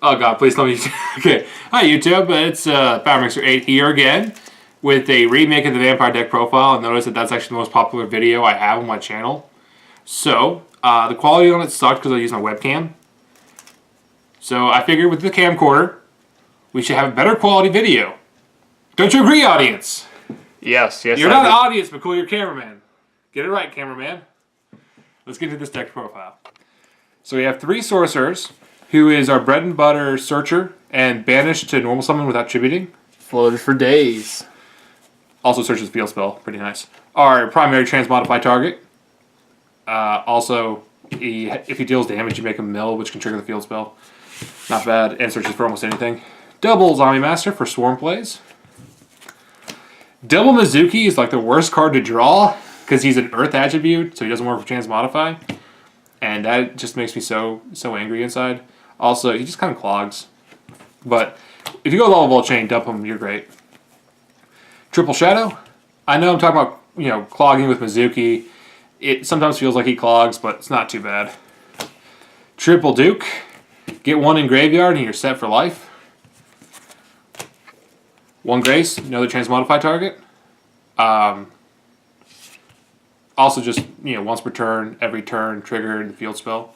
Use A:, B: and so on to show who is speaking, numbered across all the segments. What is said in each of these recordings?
A: Oh god, please tell me. Okay, hi YouTube, it's Power Mixer 8 here again with a remake of the Vampire deck profile. And notice that that's actually the most popular video I have on my channel. So, the quality on it sucked because I used my webcam. So I figured with the camcorder, we should have a better quality video. Don't you agree, audience?
B: Yes.
A: You're not an audience, but cool, you're cameraman. Get it right, cameraman. Let's get into this deck profile. So we have 3 Sorcerers, who is our bread and butter Searcher, and banished to normal summon without tributing.
B: Floated for days.
A: Also searches field spell, pretty nice. Our primary transmodify target. Also, if he deals damage, you make him mill, which can trigger the field spell. Not bad, and searches for almost anything. Double Zombie Master for swarm plays. Double Mizuki is like the worst card to draw, because he's an Earth attribute, so he doesn't work for transmodify. And that just makes me so angry inside. Also, he just kind of clogs. But if you go level ball chain, dump him, you're great. Triple Shadow. I know I'm talking about, clogging with Mizuki. It sometimes feels like he clogs, but it's not too bad. Triple Duke. Get 1 in graveyard and you're set for life. 1 Grace, another transmodify target. Also just, once per turn, every turn, triggered the field spell.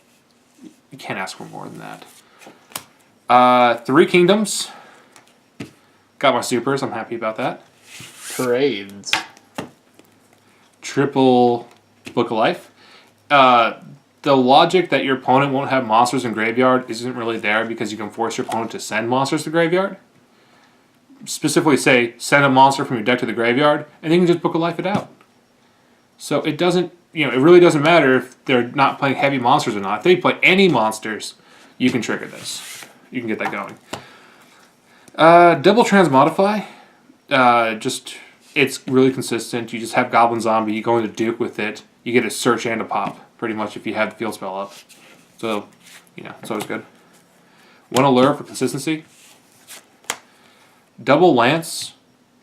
A: You can't ask for more than that. 3 Kingdoms. Got my supers, I'm happy about that.
B: Parades.
A: Triple Book of Life. The logic that your opponent won't have monsters in graveyard isn't really there because you can force your opponent to send monsters to graveyard. Specifically say, send a monster from your deck to the graveyard, and then you can just Book of Life it out. So it doesn't, it really doesn't matter if they're not playing heavy monsters or not. If they play any monsters, you can trigger this. You can get that going. Double Transmodify. It's really consistent. You just have Goblin Zombie, you go into Duke with it, you get a search and a pop, pretty much, if you have the field spell up. So, it's always good. 1 Allure for consistency. Double Lance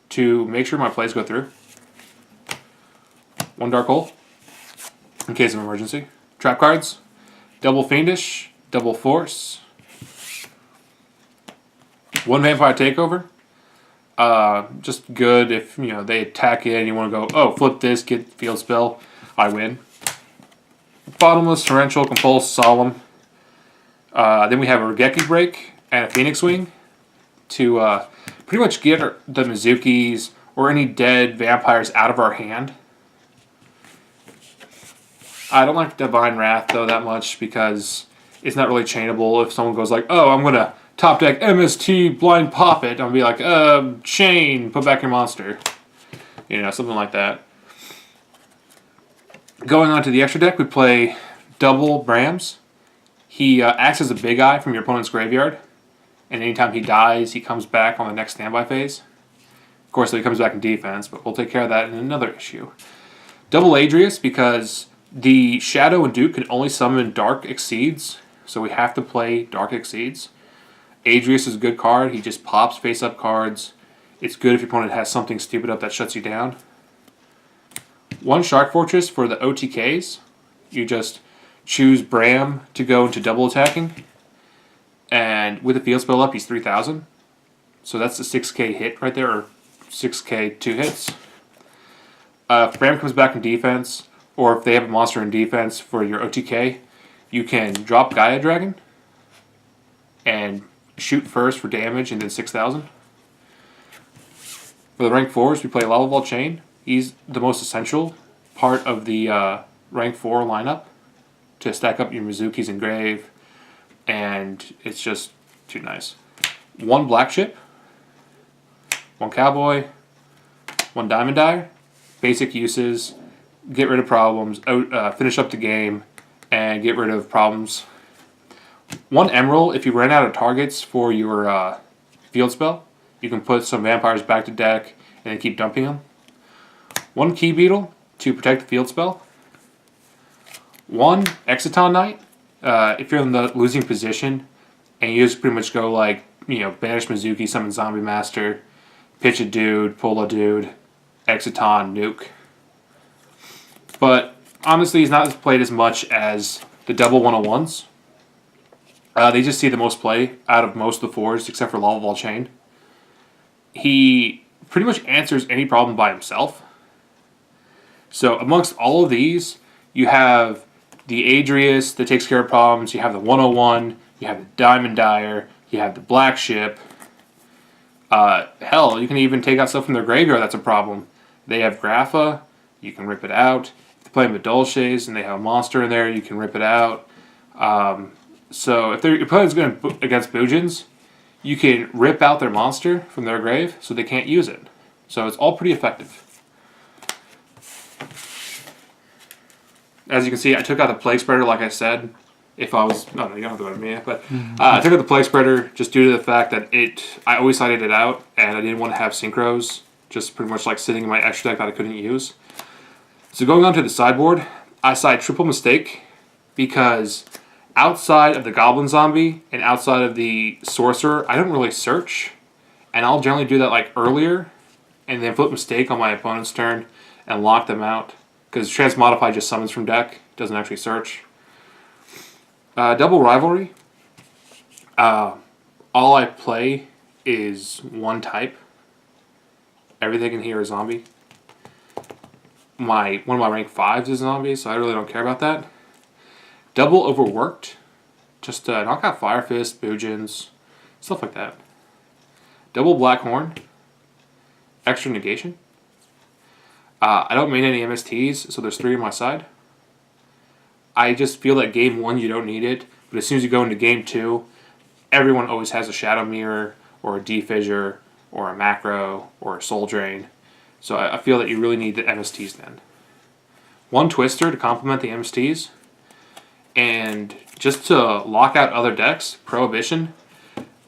A: to make sure my plays go through. 1 Dark Hole in case of emergency. Trap cards. Double Fiendish. Double Force. 1 Vampire Takeover. Just good if, they attack it and you want to go, oh, flip this, get field spell, I win. Bottomless, Torrential, Compulse, Solemn. Then we have a Regeki Break and a Phoenix Wing to pretty much get the Mizukis or any dead vampires out of our hand. I don't like Divine Wrath, though, that much because it's not really chainable. If someone goes like, oh, I'm going to top deck MST, blind pop it, I'll be like, chain, put back your monster. Something like that. Going on to the extra deck, we play double Brams. He acts as a big eye from your opponent's graveyard. And anytime he dies, he comes back on the next standby phase. Of course, he comes back in defense, but we'll take care of that in another issue. Double Adrius, because the Shadow and Duke can only summon Dark Exceeds, so we have to play Dark Exceeds. Adrius is a good card. He just pops face-up cards. It's good if your opponent has something stupid up that shuts you down. 1 Shark Fortress for the OTKs. You just choose Bram to go into double attacking. And with the field spell up, he's 3,000. So that's a 6k hit right there, or 6k 2 hits. If Bram comes back in defense, or if they have a monster in defense for your OTK, you can drop Gaia Dragon and shoot first for damage and then 6,000. For the rank 4s, we play Level Ball Chain. He's the most essential part of the rank 4 lineup to stack up your Mizukis in grave, and it's just too nice. 1 Black Ship, 1 Cowboy, 1 Diamond Dyer. Basic uses, get rid of problems, finish up the game, and get rid of problems. 1 Emerald, if you run out of targets for your field spell, you can put some vampires back to deck and then keep dumping them. 1 Key Beetle to protect the field spell. 1 Exciton Knight, if you're in the losing position and you just pretty much go like, banish Mizuki, summon Zombie Master, pitch a dude, pull a dude, Exciton, nuke. But honestly, he's not played as much as the double 101s. They just see the most play out of most of the 4s, except for Lava Ball Chain. He pretty much answers any problem by himself. So amongst all of these, you have the Adrius that takes care of problems. You have the 101. You have the Diamond Dyer. You have the Black Ship. Hell, you can even take out stuff from their graveyard that's a problem. They have Grapha. You can rip it out. If they play Medolches and they have a monster in there, you can rip it out. So if your opponent's going against Boojins, you can rip out their monster from their grave so they can't use it. So it's all pretty effective. As you can see, I took out the Plague Spreader, like I said. If I was... No, you don't have to go to me. But I took out the Plague Spreader just due to the fact that I always sided it out, and I didn't want to have Synchros, just pretty much like sitting in my extra deck that I couldn't use. So going on to the sideboard, I side Triple Mistake because outside of the Goblin Zombie and outside of the Sorcerer, I don't really search. And I'll generally do that like earlier and then flip Mistake on my opponent's turn and lock them out. Because Transmodify just summons from deck, doesn't actually search. Double Rivalry. All I play is one type. Everything in here is zombie. One of my rank 5s is zombie, so I really don't care about that. Double Overworked. Just to knock out Fire Fist, Boojins, stuff like that. Double Blackhorn. Extra Negation. I don't main any MSTs, so there's 3 on my side. I just feel that game 1 you don't need it, but as soon as you go into game 2, everyone always has a Shadow Mirror, or a Defissure, or a Macro, or a Soul Drain. So I feel that you really need the MSTs then. 1 Twister to complement the MSTs, and just to lock out other decks, Prohibition,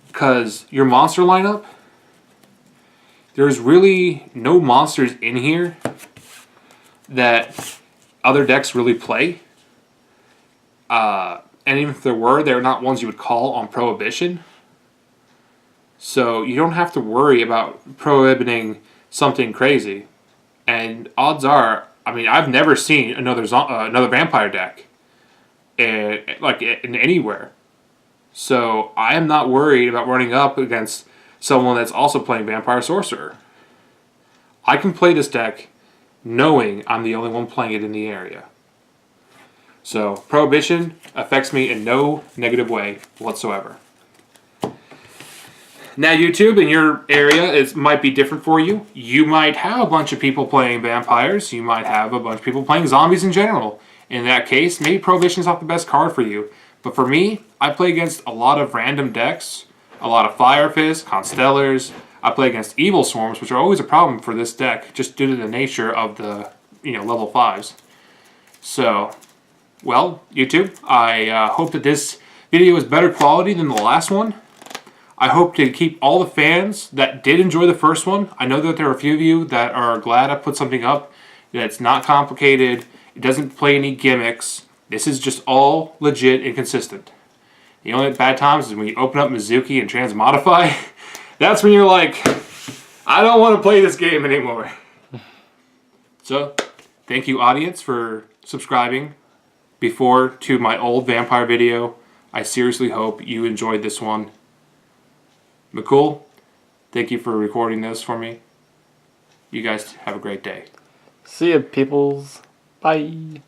A: because your monster lineup, there's really no monsters in here that other decks really play. And even if there were, they're not ones you would call on Prohibition. So you don't have to worry about prohibiting something crazy. And odds are, I mean, I've never seen another vampire deck in anywhere. So I am not worried about running up against someone that's also playing Vampire Sorcerer. I can play this deck knowing I'm the only one playing it in the area. So Prohibition affects me in no negative way whatsoever. Now YouTube, in your area, it might be different for you. You might have a bunch of people playing vampires. You might have a bunch of people playing zombies in general. In that case, maybe Prohibition's not the best card for you. But for me, I play against a lot of random decks. A lot of Fire Fist, Constellars. I play against Evil Swarms, which are always a problem for this deck, just due to the nature of the level 5s. So, well, YouTube, I hope that this video is better quality than the last one. I hope to keep all the fans that did enjoy the first one. I know that there are a few of you that are glad I put something up that's not complicated. It doesn't play any gimmicks. This is just all legit and consistent. The only bad times is when you open up Mizuki and Transmodify. That's when you're like, I don't want to play this game anymore. So, thank you audience for subscribing before to my old vampire video. I seriously hope you enjoyed this one. McCool, thank you for recording this for me. You guys have a great day.
B: See ya, peoples. Bye.